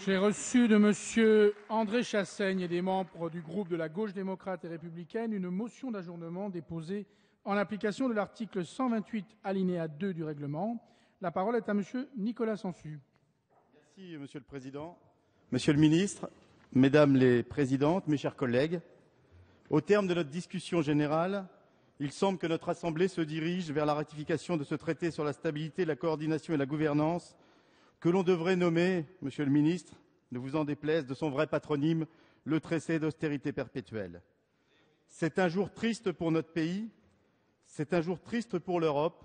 J'ai reçu de M. André Chassaigne et des membres du groupe de la Gauche démocrate et républicaine une motion d'ajournement déposée en application de l'article 128 alinéa 2 du règlement. La parole est à M. Nicolas Sansu. Merci, Monsieur le Président. Monsieur le Ministre, Mesdames les Présidentes, mes chers collègues, au terme de notre discussion générale, il semble que notre Assemblée se dirige vers la ratification de ce traité sur la stabilité, la coordination et la gouvernance que l'on devrait nommer, Monsieur le Ministre, ne vous en déplaise, de son vrai patronyme, le traité d'austérité perpétuelle. C'est un jour triste pour notre pays, c'est un jour triste pour l'Europe,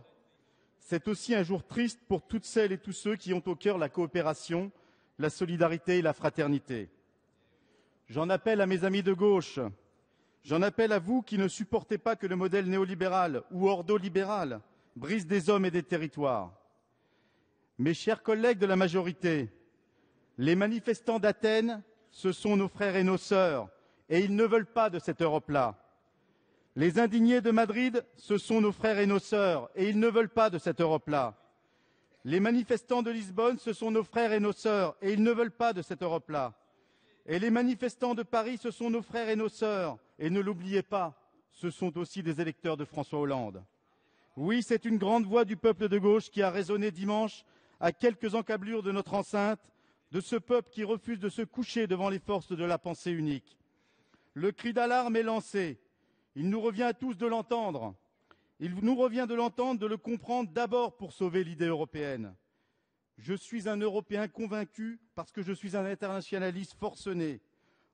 c'est aussi un jour triste pour toutes celles et tous ceux qui ont au cœur la coopération, la solidarité et la fraternité. J'en appelle à mes amis de gauche, j'en appelle à vous qui ne supportez pas que le modèle néolibéral ou ordolibéral brise des hommes et des territoires. Mes chers collègues de la majorité, les manifestants d'Athènes, ce sont nos frères et nos sœurs, et ils ne veulent pas de cette Europe-là. Les indignés de Madrid, ce sont nos frères et nos sœurs, et ils ne veulent pas de cette Europe-là. Les manifestants de Lisbonne, ce sont nos frères et nos sœurs, et ils ne veulent pas de cette Europe-là. Et les manifestants de Paris, ce sont nos frères et nos sœurs, et ne l'oubliez pas, ce sont aussi des électeurs de François Hollande. Oui, c'est une grande voix du peuple de gauche qui a résonné dimanche à quelques encablures de notre enceinte, de ce peuple qui refuse de se coucher devant les forces de la pensée unique. Le cri d'alarme est lancé. Il nous revient à tous de l'entendre. Il nous revient de l'entendre, de le comprendre d'abord pour sauver l'idée européenne. Je suis un Européen convaincu parce que je suis un internationaliste forcené.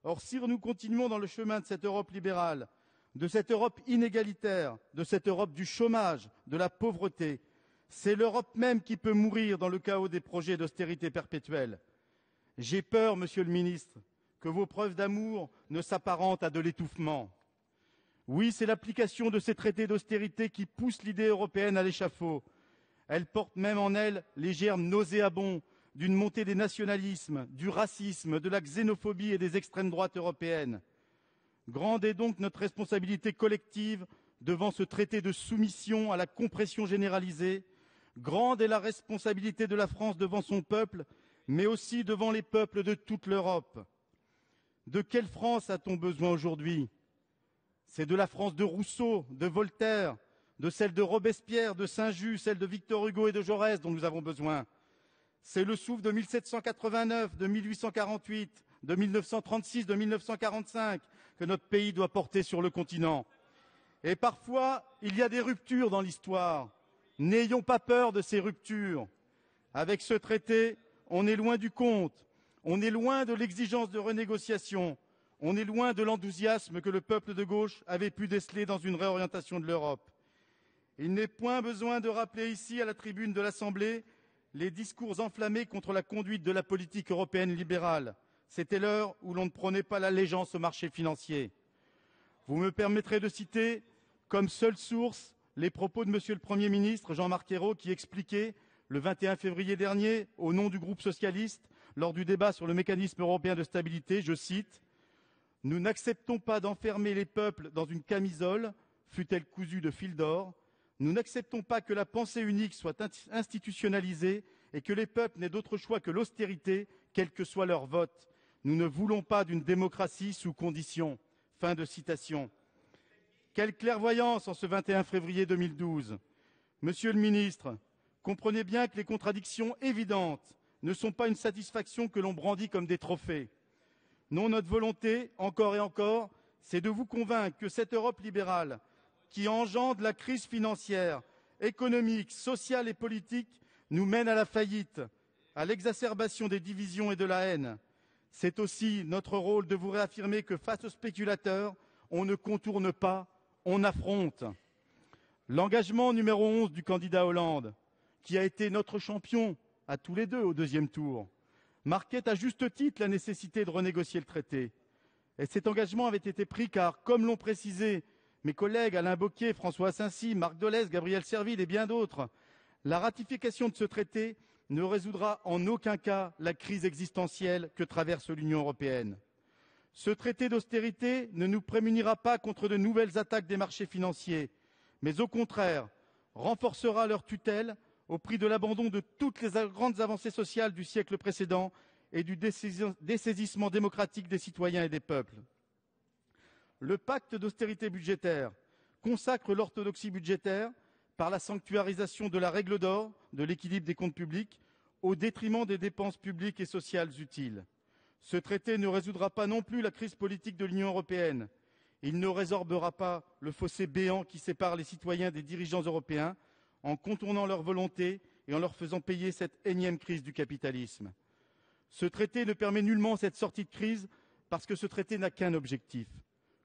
Or, si nous continuons dans le chemin de cette Europe libérale, de cette Europe inégalitaire, de cette Europe du chômage, de la pauvreté, c'est l'Europe même qui peut mourir dans le chaos des projets d'austérité perpétuelle. J'ai peur, Monsieur le Ministre, que vos preuves d'amour ne s'apparentent à de l'étouffement. Oui, c'est l'application de ces traités d'austérité qui pousse l'idée européenne à l'échafaud. Elle porte même en elle les germes nauséabonds d'une montée des nationalismes, du racisme, de la xénophobie et des extrêmes droites européennes. Grande est donc notre responsabilité collective devant ce traité de soumission à la compression généralisée. Grande est la responsabilité de la France devant son peuple, mais aussi devant les peuples de toute l'Europe. De quelle France a-t-on besoin aujourd'hui? C'est de la France de Rousseau, de Voltaire, de celle de Robespierre, de Saint-Just, celle de Victor Hugo et de Jaurès dont nous avons besoin. C'est le souffle de 1789, de 1848, de 1936, de 1945 que notre pays doit porter sur le continent. Et parfois, il y a des ruptures dans l'histoire. N'ayons pas peur de ces ruptures. Avec ce traité, on est loin du compte, on est loin de l'exigence de renégociation, on est loin de l'enthousiasme que le peuple de gauche avait pu déceler dans une réorientation de l'Europe. Il n'est point besoin de rappeler ici, à la tribune de l'Assemblée, les discours enflammés contre la conduite de la politique européenne libérale. C'était l'heure où l'on ne prônait pas l'allégeance au marché financier. Vous me permettrez de citer, comme seule source, les propos de Monsieur le Premier ministre Jean-Marc Ayrault qui expliquait, le 21 février dernier, au nom du groupe socialiste, lors du débat sur le mécanisme européen de stabilité, je cite « Nous n'acceptons pas d'enfermer les peuples dans une camisole, fût-elle cousue de fil d'or. Nous n'acceptons pas que la pensée unique soit institutionnalisée et que les peuples n'aient d'autre choix que l'austérité, quel que soit leur vote. Nous ne voulons pas d'une démocratie sous conditions. » Fin de citation. Quelle clairvoyance en ce 21 février 2012. Monsieur le ministre, comprenez bien que les contradictions évidentes ne sont pas une satisfaction que l'on brandit comme des trophées. Non, notre volonté, encore et encore, c'est de vous convaincre que cette Europe libérale, qui engendre la crise financière, économique, sociale et politique, nous mène à la faillite, à l'exacerbation des divisions et de la haine. C'est aussi notre rôle de vous réaffirmer que face aux spéculateurs, on ne contourne pas, on affronte. L'engagement numéro 11 du candidat Hollande, qui a été notre champion à tous les deux au deuxième tour, marquait à juste titre la nécessité de renégocier le traité. Et cet engagement avait été pris car, comme l'ont précisé mes collègues Alain Bocquet, François Assincy, Marc Dolez, Gabriel Serville et bien d'autres, la ratification de ce traité ne résoudra en aucun cas la crise existentielle que traverse l'Union européenne. Ce traité d'austérité ne nous prémunira pas contre de nouvelles attaques des marchés financiers, mais au contraire renforcera leur tutelle au prix de l'abandon de toutes les grandes avancées sociales du siècle précédent et du dessaisissement démocratique des citoyens et des peuples. Le pacte d'austérité budgétaire consacre l'orthodoxie budgétaire par la sanctuarisation de la règle d'or de l'équilibre des comptes publics au détriment des dépenses publiques et sociales utiles. Ce traité ne résoudra pas non plus la crise politique de l'Union européenne. Il ne résorbera pas le fossé béant qui sépare les citoyens des dirigeants européens en contournant leur volonté et en leur faisant payer cette énième crise du capitalisme. Ce traité ne permet nullement cette sortie de crise parce que ce traité n'a qu'un objectif: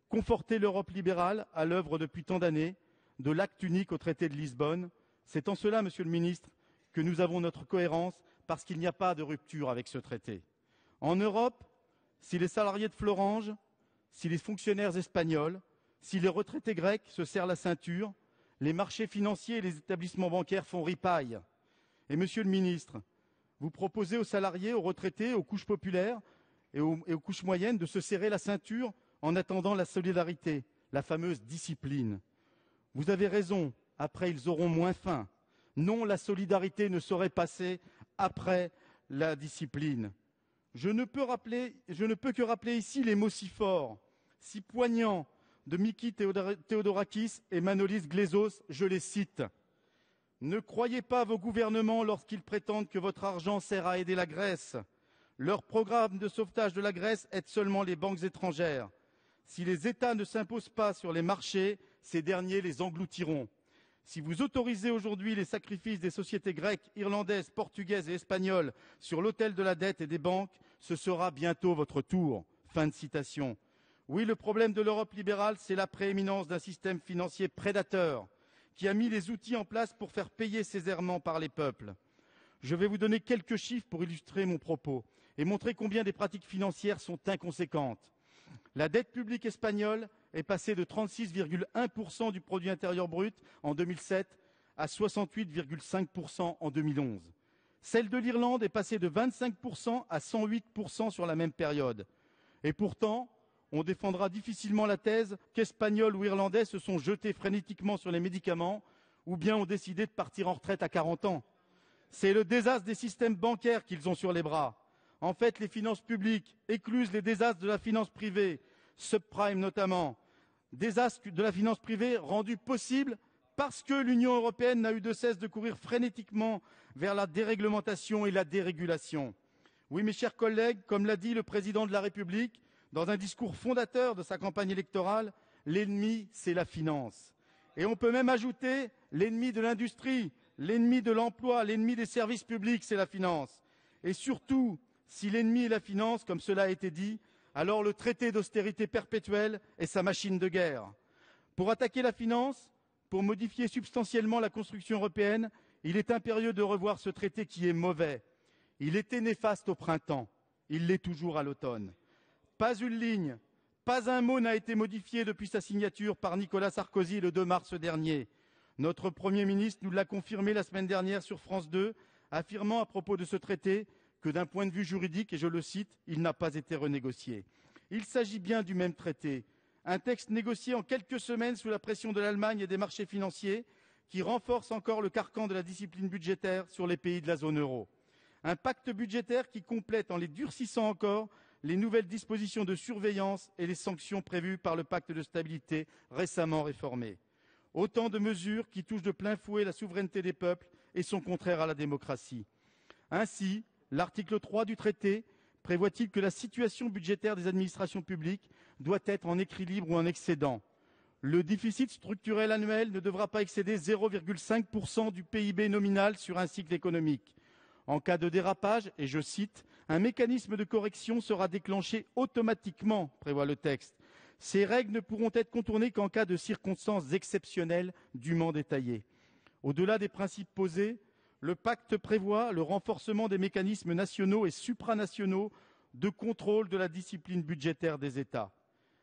conforter l'Europe libérale à l'œuvre depuis tant d'années, de l'acte unique au traité de Lisbonne. C'est en cela, Monsieur le Ministre, que nous avons notre cohérence, parce qu'il n'y a pas de rupture avec ce traité. En Europe, si les salariés de Florange, si les fonctionnaires espagnols, si les retraités grecs se serrent la ceinture, les marchés financiers et les établissements bancaires font ripaille. Et Monsieur le Ministre, vous proposez aux salariés, aux retraités, aux couches populaires et aux couches moyennes de se serrer la ceinture en attendant la solidarité, la fameuse discipline. Vous avez raison, après ils auront moins faim. Non, la solidarité ne saurait passer après la discipline. Je ne peux que rappeler ici les mots si forts, si poignants de Mikis Theodorakis et Manolis Glezos, je les cite. « Ne croyez pas vos gouvernements lorsqu'ils prétendent que votre argent sert à aider la Grèce. Leur programme de sauvetage de la Grèce aide seulement les banques étrangères. Si les États ne s'imposent pas sur les marchés, ces derniers les engloutiront. Si vous autorisez aujourd'hui les sacrifices des sociétés grecques, irlandaises, portugaises et espagnoles sur l'autel de la dette et des banques, ce sera bientôt votre tour. » Fin de citation. Oui, le problème de l'Europe libérale, c'est la prééminence d'un système financier prédateur qui a mis les outils en place pour faire payer ses errements par les peuples. Je vais vous donner quelques chiffres pour illustrer mon propos et montrer combien des pratiques financières sont inconséquentes. La dette publique espagnole est passée de 36,1% du produit intérieur brut en 2007 à 68,5% en 2011. Celle de l'Irlande est passée de 25% à 108% sur la même période. Et pourtant, on défendra difficilement la thèse qu'Espagnols ou Irlandais se sont jetés frénétiquement sur les médicaments ou bien ont décidé de partir en retraite à 40 ans. C'est le désastre des systèmes bancaires qu'ils ont sur les bras. En fait, les finances publiques éclusent les désastres de la finance privée, subprime notamment. Désastre de la finance privée rendu possible parce que l'Union européenne n'a eu de cesse de courir frénétiquement vers la déréglementation et la dérégulation. Oui, mes chers collègues, comme l'a dit le président de la République, dans un discours fondateur de sa campagne électorale, l'ennemi, c'est la finance. Et on peut même ajouter l'ennemi de l'industrie, l'ennemi de l'emploi, l'ennemi des services publics, c'est la finance. Et surtout, si l'ennemi est la finance, comme cela a été dit, alors le traité d'austérité perpétuelle est sa machine de guerre. Pour attaquer la finance, pour modifier substantiellement la construction européenne, il est impérieux de revoir ce traité qui est mauvais. Il était néfaste au printemps, il l'est toujours à l'automne. Pas une ligne, pas un mot n'a été modifié depuis sa signature par Nicolas Sarkozy le 2 mars dernier. Notre Premier ministre nous l'a confirmé la semaine dernière sur France 2, affirmant à propos de ce traité que d'un point de vue juridique, et je le cite, il n'a pas été renégocié. Il s'agit bien du même traité, un texte négocié en quelques semaines sous la pression de l'Allemagne et des marchés financiers qui renforce encore le carcan de la discipline budgétaire sur les pays de la zone euro. Un pacte budgétaire qui complète en les durcissant encore les nouvelles dispositions de surveillance et les sanctions prévues par le pacte de stabilité récemment réformé. Autant de mesures qui touchent de plein fouet la souveraineté des peuples et sont contraires à la démocratie. Ainsi, l'article 3 du traité prévoit-il que la situation budgétaire des administrations publiques doit être en équilibre ou en excédent. Le déficit structurel annuel ne devra pas excéder 0,5% du PIB nominal sur un cycle économique. En cas de dérapage, et je cite, un mécanisme de correction sera déclenché automatiquement, prévoit le texte. Ces règles ne pourront être contournées qu'en cas de circonstances exceptionnelles dûment détaillées. Au-delà des principes posés, le pacte prévoit le renforcement des mécanismes nationaux et supranationaux de contrôle de la discipline budgétaire des États.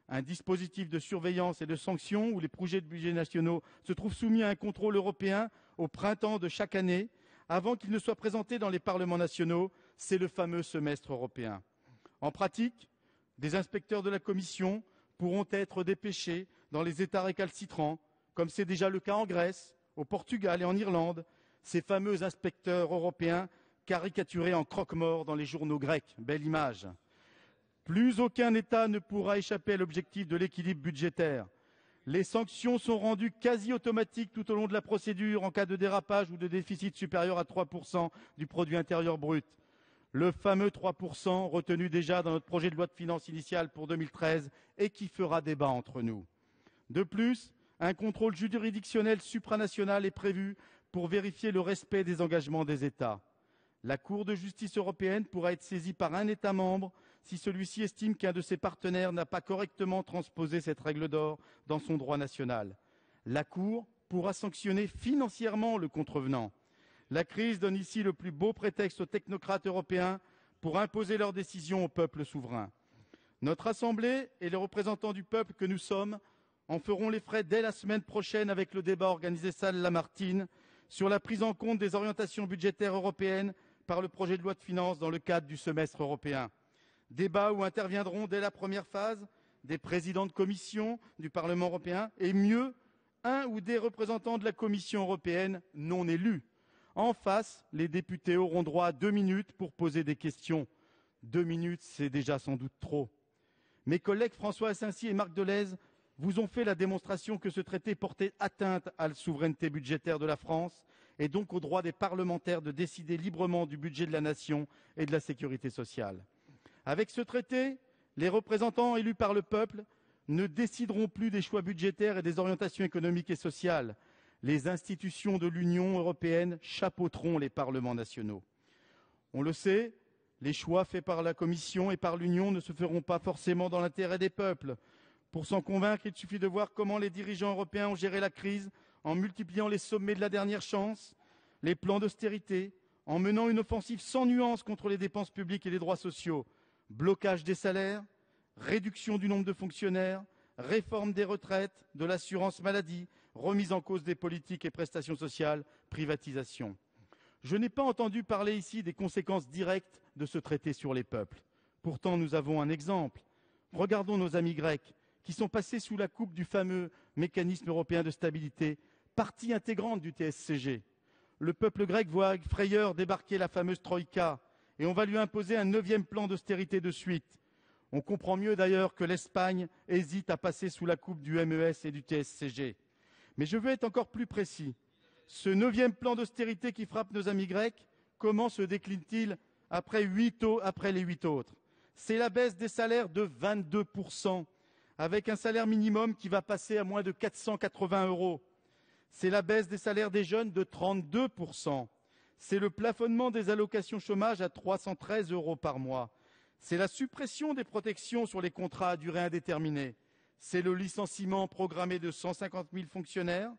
Un dispositif de surveillance et de sanctions où les projets de budget nationaux se trouvent soumis à un contrôle européen au printemps de chaque année, avant qu'ils ne soient présentés dans les parlements nationaux, c'est le fameux semestre européen. En pratique, des inspecteurs de la Commission pourront être dépêchés dans les États récalcitrants, comme c'est déjà le cas en Grèce, au Portugal et en Irlande, ces fameux inspecteurs européens caricaturé en croque-mort dans les journaux grecs. Belle image. Plus aucun État ne pourra échapper à l'objectif de l'équilibre budgétaire. Les sanctions sont rendues quasi automatiques tout au long de la procédure en cas de dérapage ou de déficit supérieur à 3% du produit intérieur brut. Le fameux 3% retenu déjà dans notre projet de loi de finances initiale pour 2013 et qui fera débat entre nous. De plus, un contrôle juridictionnel supranational est prévu pour vérifier le respect des engagements des États. La Cour de justice européenne pourra être saisie par un État membre si celui-ci estime qu'un de ses partenaires n'a pas correctement transposé cette règle d'or dans son droit national. La Cour pourra sanctionner financièrement le contrevenant. La crise donne ici le plus beau prétexte aux technocrates européens pour imposer leurs décisions au peuple souverain. Notre Assemblée et les représentants du peuple que nous sommes en feront les frais dès la semaine prochaine avec le débat organisé salle Lamartine sur la prise en compte des orientations budgétaires européennes par le projet de loi de finances dans le cadre du semestre européen. Débat où interviendront dès la première phase des présidents de commission du Parlement européen et mieux, un ou des représentants de la Commission européenne non élus. En face, les députés auront droit à 2 minutes pour poser des questions. 2 minutes, c'est déjà sans doute trop. Mes collègues François Assincy et Marc Dolez vous ont fait la démonstration que ce traité portait atteinte à la souveraineté budgétaire de la France et donc au droit des parlementaires de décider librement du budget de la nation et de la sécurité sociale. Avec ce traité, les représentants élus par le peuple ne décideront plus des choix budgétaires et des orientations économiques et sociales. Les institutions de l'Union européenne chapeauteront les parlements nationaux. On le sait, les choix faits par la Commission et par l'Union ne se feront pas forcément dans l'intérêt des peuples. Pour s'en convaincre, il suffit de voir comment les dirigeants européens ont géré la crise en multipliant les sommets de la dernière chance, les plans d'austérité, en menant une offensive sans nuance contre les dépenses publiques et les droits sociaux, blocage des salaires, réduction du nombre de fonctionnaires, réforme des retraites, de l'assurance maladie, remise en cause des politiques et prestations sociales, privatisation. Je n'ai pas entendu parler ici des conséquences directes de ce traité sur les peuples. Pourtant, nous avons un exemple. Regardons nos amis grecs, qui sont passés sous la coupe du fameux mécanisme européen de stabilité, partie intégrante du TSCG. Le peuple grec voit avec frayeur débarquer la fameuse Troïka, et on va lui imposer un 9e plan d'austérité de suite. On comprend mieux d'ailleurs que l'Espagne hésite à passer sous la coupe du MES et du TSCG. Mais je veux être encore plus précis. Ce 9e plan d'austérité qui frappe nos amis grecs, comment se décline-t-il après les 8 autres? C'est la baisse des salaires de 22%, avec un salaire minimum qui va passer à moins de 480 €. C'est la baisse des salaires des jeunes de 32%. C'est le plafonnement des allocations chômage à 313 € par mois. C'est la suppression des protections sur les contrats à durée indéterminée. C'est le licenciement programmé de 150 000 fonctionnaires.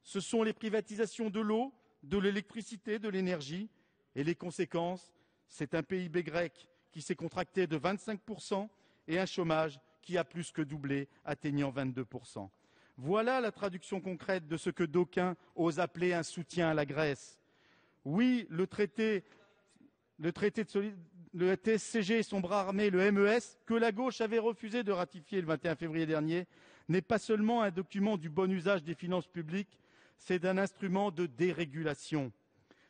Ce sont les privatisations de l'eau, de l'électricité, de l'énergie. Et les conséquences, c'est un PIB grec qui s'est contracté de 25% et un chômage qui a plus que doublé, atteignant 22%. Voilà la traduction concrète de ce que d'aucuns osent appeler un soutien à la Grèce. Oui, le TSCG et son bras armé, le MES, que la gauche avait refusé de ratifier le 21 février dernier, n'est pas seulement un document du bon usage des finances publiques, c'est un instrument de dérégulation.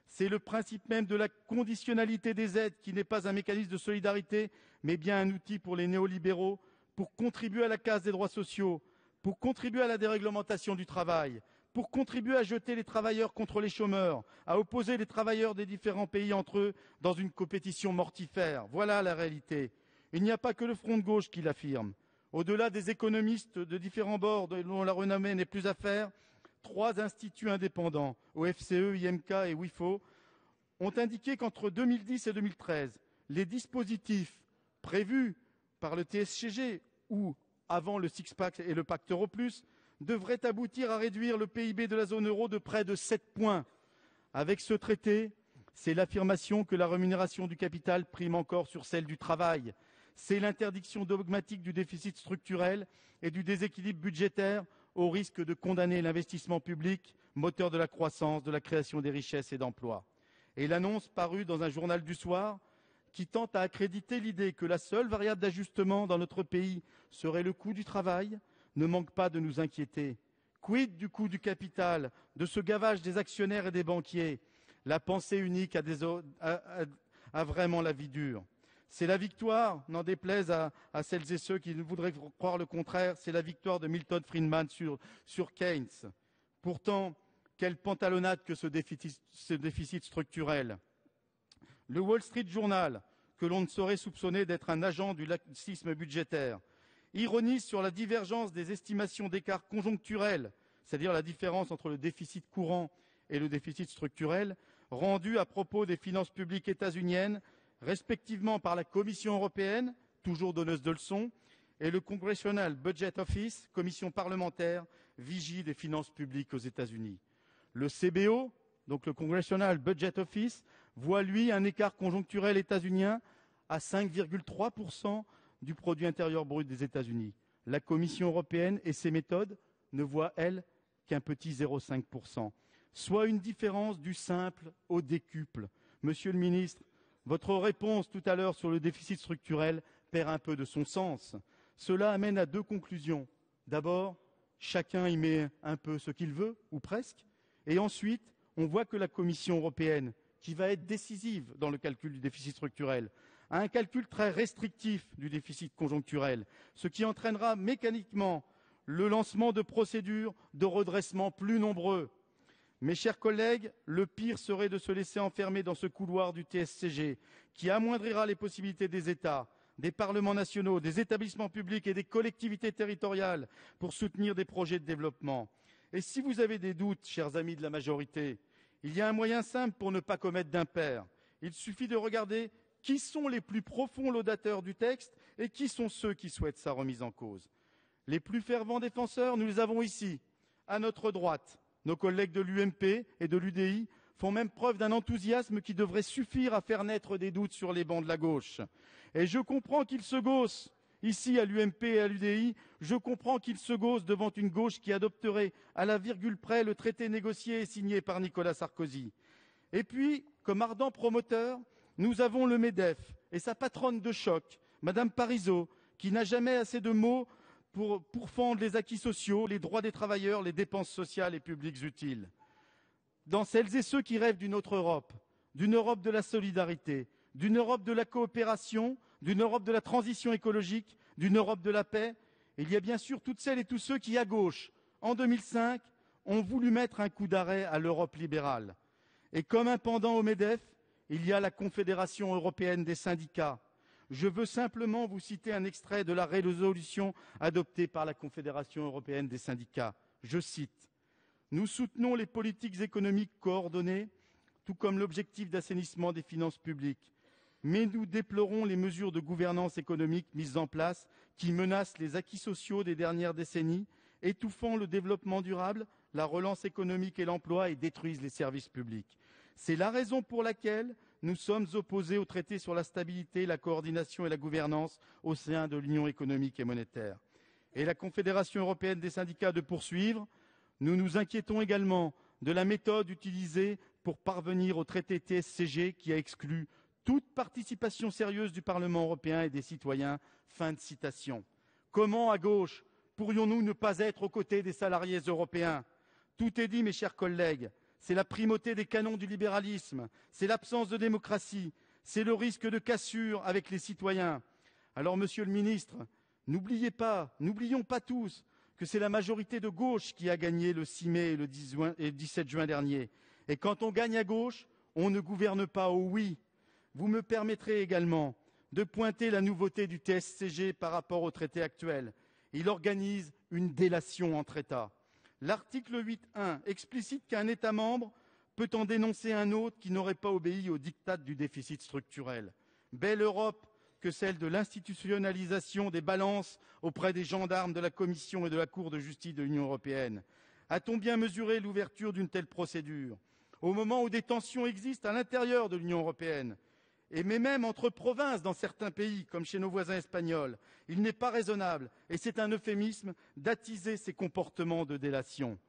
C'est le principe même de la conditionnalité des aides, qui n'est pas un mécanisme de solidarité, mais bien un outil pour les néolibéraux, pour contribuer à la casse des droits sociaux, pour contribuer à la déréglementation du travail, pour contribuer à jeter les travailleurs contre les chômeurs, à opposer les travailleurs des différents pays entre eux dans une compétition mortifère. Voilà la réalité. Il n'y a pas que le front de gauche qui l'affirme. Au-delà des économistes de différents bords dont la renommée n'est plus à faire, 3 instituts indépendants, OFCE, IMK et WIFO, ont indiqué qu'entre 2010 et 2013, les dispositifs prévus par le TSCG ou avant le six-pack et le pacte Euro Plus devrait aboutir à réduire le PIB de la zone euro de près de 7 points. Avec ce traité, c'est l'affirmation que la rémunération du capital prime encore sur celle du travail. C'est l'interdiction dogmatique du déficit structurel et du déséquilibre budgétaire au risque de condamner l'investissement public, moteur de la croissance, de la création des richesses et d'emplois. Et l'annonce parue dans un journal du soir qui tente à accréditer l'idée que la seule variable d'ajustement dans notre pays serait le coût du travail, ne manque pas de nous inquiéter. Quid du coût du capital, de ce gavage des actionnaires et des banquiers? La pensée unique a vraiment la vie dure. C'est la victoire, n'en déplaise à celles et ceux qui ne voudraient croire le contraire, c'est la victoire de Milton Friedman sur Keynes. Pourtant, quelle pantalonnade que ce déficit structurel. Le Wall Street Journal, que l'on ne saurait soupçonner d'être un agent du laxisme budgétaire, ironise sur la divergence des estimations d'écart conjoncturel, c'est-à-dire la différence entre le déficit courant et le déficit structurel, rendu à propos des finances publiques états-uniennes, respectivement par la Commission européenne, toujours donneuse de leçons, et le Congressional Budget Office, commission parlementaire, vigie des finances publiques aux États-Unis. Le CBO, donc le Congressional Budget Office, voit lui un écart conjoncturel états-unien à 5,3% du produit intérieur brut des États-Unis. La Commission européenne et ses méthodes ne voient, elles, qu'un petit 0,5%, soit une différence du simple au décuple. Monsieur le ministre, votre réponse tout à l'heure sur le déficit structurel perd un peu de son sens. Cela amène à deux conclusions. D'abord, chacun y met un peu ce qu'il veut, ou presque. Et ensuite, on voit que la Commission européenne, qui va être décisive dans le calcul du déficit structurel, a un calcul très restrictif du déficit conjoncturel, ce qui entraînera mécaniquement le lancement de procédures de redressement plus nombreux. Mes chers collègues, le pire serait de se laisser enfermer dans ce couloir du TSCG qui amoindrira les possibilités des États, des parlements nationaux, des établissements publics et des collectivités territoriales pour soutenir des projets de développement. Et si vous avez des doutes, chers amis de la majorité, il y a un moyen simple pour ne pas commettre d'impair. Il suffit de regarder qui sont les plus profonds laudateurs du texte et qui sont ceux qui souhaitent sa remise en cause. Les plus fervents défenseurs, nous les avons ici, à notre droite. Nos collègues de l'UMP et de l'UDI font même preuve d'un enthousiasme qui devrait suffire à faire naître des doutes sur les bancs de la gauche. Et je comprends qu'ils se gaussent, ici à l'UMP et à l'UDI, je comprends qu'ils se gaussent devant une gauche qui adopterait à la virgule près le traité négocié et signé par Nicolas Sarkozy. Et puis, comme ardent promoteur, nous avons le MEDEF et sa patronne de choc, Madame Parizeau, qui n'a jamais assez de mots pour pourfendre les acquis sociaux, les droits des travailleurs, les dépenses sociales et publiques utiles. Dans celles et ceux qui rêvent d'une autre Europe, d'une Europe de la solidarité, d'une Europe de la coopération, d'une Europe de la transition écologique, d'une Europe de la paix, il y a bien sûr toutes celles et tous ceux qui, à gauche, en 2005, ont voulu mettre un coup d'arrêt à l'Europe libérale. Et comme un pendant au MEDEF, il y a la Confédération européenne des syndicats. Je veux simplement vous citer un extrait de la résolution adoptée par la Confédération européenne des syndicats. Je cite : « Nous soutenons les politiques économiques coordonnées, tout comme l'objectif d'assainissement des finances publiques. Mais nous déplorons les mesures de gouvernance économique mises en place qui menacent les acquis sociaux des dernières décennies, étouffant le développement durable, la relance économique et l'emploi et détruisent les services publics. C'est la raison pour laquelle nous sommes opposés au traité sur la stabilité, la coordination et la gouvernance au sein de l'Union économique et monétaire. » Et la Confédération européenne des syndicats de poursuivre : « Nous nous inquiétons également de la méthode utilisée pour parvenir au traité TSCG qui a exclu toute participation sérieuse du Parlement européen et des citoyens. » Fin de citation. Comment, à gauche, pourrions-nous ne pas être aux côtés des salariés européens ? Tout est dit, mes chers collègues. C'est la primauté des canons du libéralisme, c'est l'absence de démocratie, c'est le risque de cassure avec les citoyens. Alors, monsieur le ministre, n'oublions pas tous que c'est la majorité de gauche qui a gagné le 6 mai et le 17 juin dernier. Et quand on gagne à gauche, on ne gouverne pas au oui. Vous me permettrez également de pointer la nouveauté du TSCG par rapport au traité actuel. Il organise une délation entre États. L'article 8.1 explicite qu'un État membre peut en dénoncer un autre qui n'aurait pas obéi au diktat du déficit structurel. Belle Europe que celle de l'institutionnalisation des balances auprès des gendarmes de la Commission et de la Cour de justice de l'Union européenne. A-t-on bien mesuré l'ouverture d'une telle procédure au moment où des tensions existent à l'intérieur de l'Union européenne, mais même entre provinces dans certains pays, comme chez nos voisins espagnols, il n'est pas raisonnable, et c'est un euphémisme, d'attiser ces comportements de délation.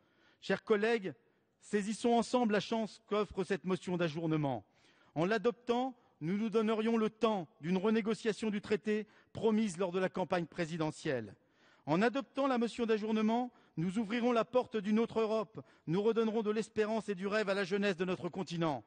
Chers collègues, saisissons ensemble la chance qu'offre cette motion d'ajournement. En l'adoptant, nous nous donnerions le temps d'une renégociation du traité promise lors de la campagne présidentielle. En adoptant la motion d'ajournement, nous ouvrirons la porte d'une autre Europe, nous redonnerons de l'espérance et du rêve à la jeunesse de notre continent.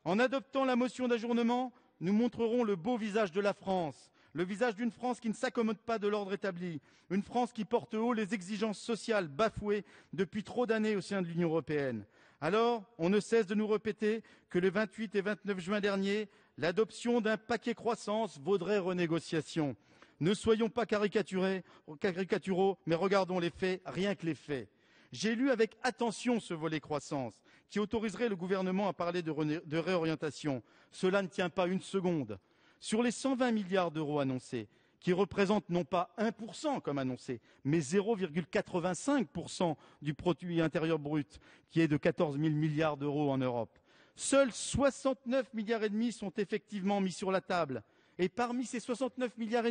En adoptant la motion d'ajournement, nous montrerons le beau visage de la France, le visage d'une France qui ne s'accommode pas de l'ordre établi, une France qui porte haut les exigences sociales bafouées depuis trop d'années au sein de l'Union européenne. Alors, on ne cesse de nous répéter que le 28 et 29 juin dernier, l'adoption d'un paquet croissance vaudrait renégociation. Ne soyons pas caricaturaux, mais regardons les faits, rien que les faits. J'ai lu avec attention ce volet croissance, qui autoriserait le gouvernement à parler de réorientation. Cela ne tient pas une seconde. Sur les 120 milliards d'euros annoncés, qui représentent non pas 1% comme annoncé, mais 0,85% du produit intérieur brut, qui est de 14 000 milliards d'euros en Europe. Seuls 69,5 milliards sont effectivement mis sur la table. Et parmi ces 69,5 milliards,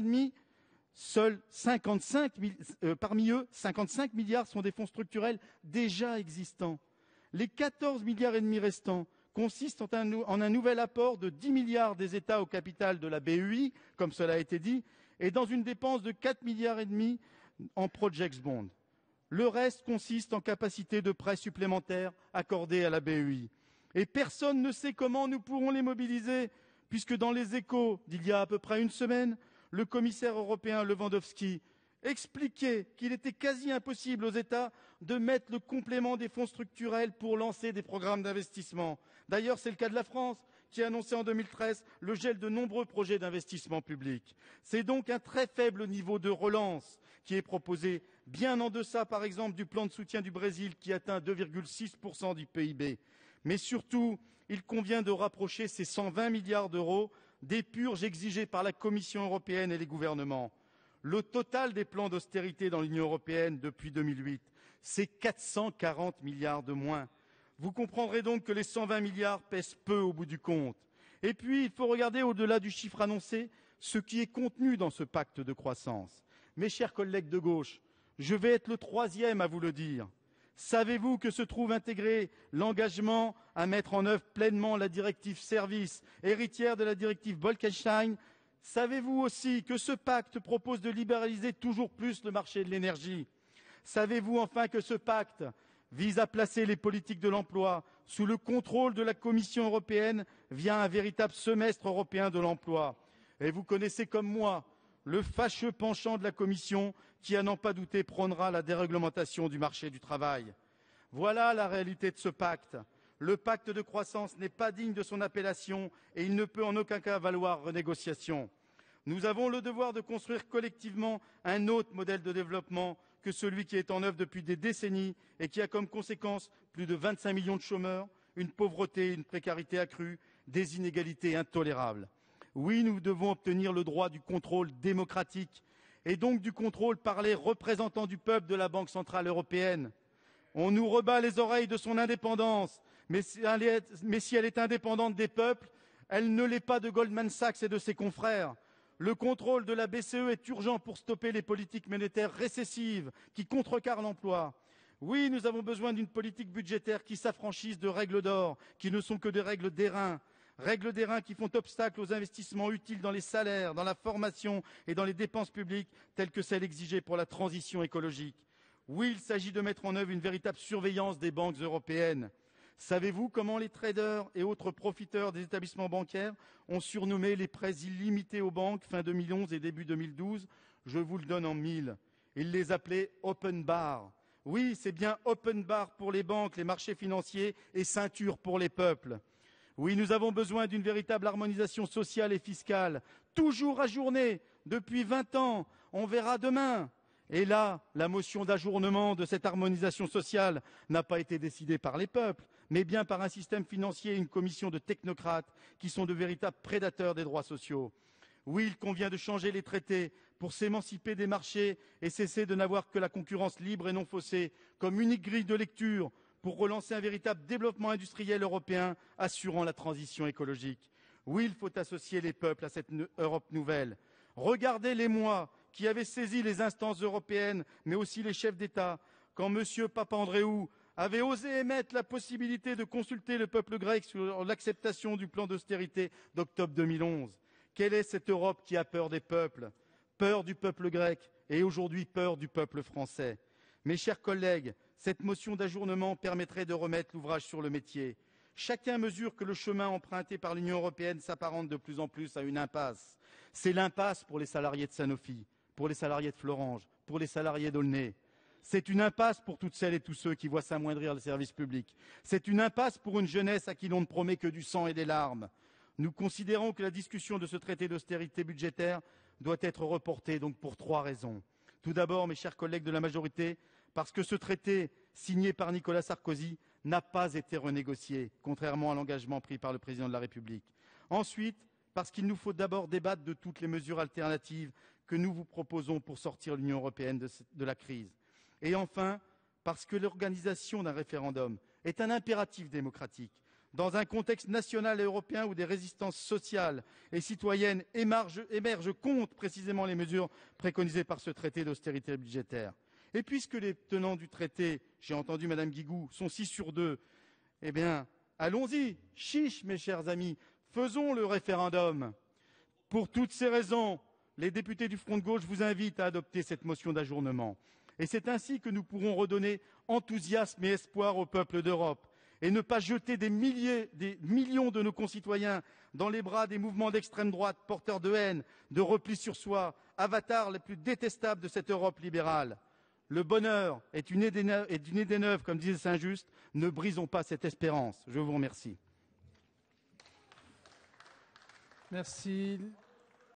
seuls 55 milliards sont des fonds structurels déjà existants. Les 14,5 milliards restants consistent en un nouvel apport de 10 milliards des États au capital de la BEI, comme cela a été dit, et dans une dépense de 4,5 milliards en project bonds. Le reste consiste en capacité de prêt supplémentaire accordée à la BEI. Et personne ne sait comment nous pourrons les mobiliser, puisque dans les Échos d'il y a à peu près une semaine, le commissaire européen Lewandowski expliquait qu'il était quasi impossible aux États de mettre le complément des fonds structurels pour lancer des programmes d'investissement. D'ailleurs, c'est le cas de la France, qui a annoncé en 2013 le gel de nombreux projets d'investissement public. C'est donc un très faible niveau de relance qui est proposé, bien en deçà, par exemple, du plan de soutien du Brésil qui atteint 2,6% du PIB. Mais surtout, il convient de rapprocher ces 120 milliards d'euros des purges exigées par la Commission européenne et les gouvernements. Le total des plans d'austérité dans l'Union européenne depuis 2008, c'est 440 milliards de moins. Vous comprendrez donc que les 120 milliards pèsent peu au bout du compte. Et puis, il faut regarder au-delà du chiffre annoncé ce qui est contenu dans ce pacte de croissance. Mes chers collègues de gauche, je vais être le troisième à vous le dire. Savez-vous que se trouve intégré l'engagement à mettre en œuvre pleinement la directive services, héritière de la directive Bolkestein? Savez-vous aussi que ce pacte propose de libéraliser toujours plus le marché de l'énergie? Savez-vous enfin que ce pacte vise à placer les politiques de l'emploi sous le contrôle de la Commission européenne via un véritable semestre européen de l'emploi? Et vous connaissez comme moi le fâcheux penchant de la Commission qui, à n'en pas douter, prônera la déréglementation du marché du travail. Voilà la réalité de ce pacte. Le pacte de croissance n'est pas digne de son appellation et il ne peut en aucun cas valoir renégociation. Nous avons le devoir de construire collectivement un autre modèle de développement que celui qui est en œuvre depuis des décennies et qui a comme conséquence plus de 25 millions de chômeurs, une pauvreté, une précarité accrue, des inégalités intolérables. Oui, nous devons obtenir le droit du contrôle démocratique et donc du contrôle par les représentants du peuple de la Banque centrale européenne. On nous rebat les oreilles de son indépendance, mais si elle est indépendante des peuples, elle ne l'est pas de Goldman Sachs et de ses confrères. Le contrôle de la BCE est urgent pour stopper les politiques monétaires récessives qui contrecarrent l'emploi. Oui, nous avons besoin d'une politique budgétaire qui s'affranchisse de règles d'or, qui ne sont que des règles d'airain. Règles d'airain qui font obstacle aux investissements utiles dans les salaires, dans la formation et dans les dépenses publiques, telles que celles exigées pour la transition écologique. Oui, il s'agit de mettre en œuvre une véritable surveillance des banques européennes. Savez-vous comment les traders et autres profiteurs des établissements bancaires ont surnommé les prêts illimités aux banques fin 2011 et début 2012? Je vous le donne en mille. Ils les appelaient open bar. Oui, c'est bien open bar pour les banques, les marchés financiers et ceinture pour les peuples. Oui, nous avons besoin d'une véritable harmonisation sociale et fiscale, toujours ajournée depuis 20 ans. On verra demain. Et là, la motion d'ajournement de cette harmonisation sociale n'a pas été décidée par les peuples, mais bien par un système financier et une commission de technocrates qui sont de véritables prédateurs des droits sociaux. Oui, il convient de changer les traités pour s'émanciper des marchés et cesser de n'avoir que la concurrence libre et non faussée comme unique grille de lecture pour relancer un véritable développement industriel européen assurant la transition écologique. Oui, il faut associer les peuples à cette Europe nouvelle. Regardez l'émoi qui avait saisi les instances européennes, mais aussi les chefs d'État, quand M. Papandréou avait osé émettre la possibilité de consulter le peuple grec sur l'acceptation du plan d'austérité d'octobre 2011. Quelle est cette Europe qui a peur des peuples? Peur du peuple grec et aujourd'hui peur du peuple français. Mes chers collègues, cette motion d'ajournement permettrait de remettre l'ouvrage sur le métier. chacun mesure que le chemin emprunté par l'Union européenne s'apparente de plus en plus à une impasse. C'est l'impasse pour les salariés de Sanofi, pour les salariés de Florange, pour les salariés d'Aulnay. C'est une impasse pour toutes celles et tous ceux qui voient s'amoindrir le service public. C'est une impasse pour une jeunesse à qui l'on ne promet que du sang et des larmes. Nous considérons que la discussion de ce traité d'austérité budgétaire doit être reportée donc pour 3 raisons. Tout d'abord, mes chers collègues de la majorité, parce que ce traité, signé par Nicolas Sarkozy, n'a pas été renégocié, contrairement à l'engagement pris par le président de la République. Ensuite, parce qu'il nous faut d'abord débattre de toutes les mesures alternatives que nous vous proposons pour sortir l'Union européenne de la crise. Et enfin, parce que l'organisation d'un référendum est un impératif démocratique, dans un contexte national et européen où des résistances sociales et citoyennes émergent contre précisément les mesures préconisées par ce traité d'austérité budgétaire. Et puisque les tenants du traité, j'ai entendu Madame Guigou, sont 6 sur 2, eh bien, allons-y, chiche mes chers amis, faisons le référendum. Pour toutes ces raisons, les députés du Front de gauche vous invitent à adopter cette motion d'ajournement. Et c'est ainsi que nous pourrons redonner enthousiasme et espoir au peuple d'Europe et ne pas jeter des millions de nos concitoyens dans les bras des mouvements d'extrême droite porteurs de haine, de repli sur soi, avatars les plus détestables de cette Europe libérale. Le bonheur est une idée neuve, comme disait Saint-Just. Ne brisons pas cette espérance. Je vous remercie. Merci.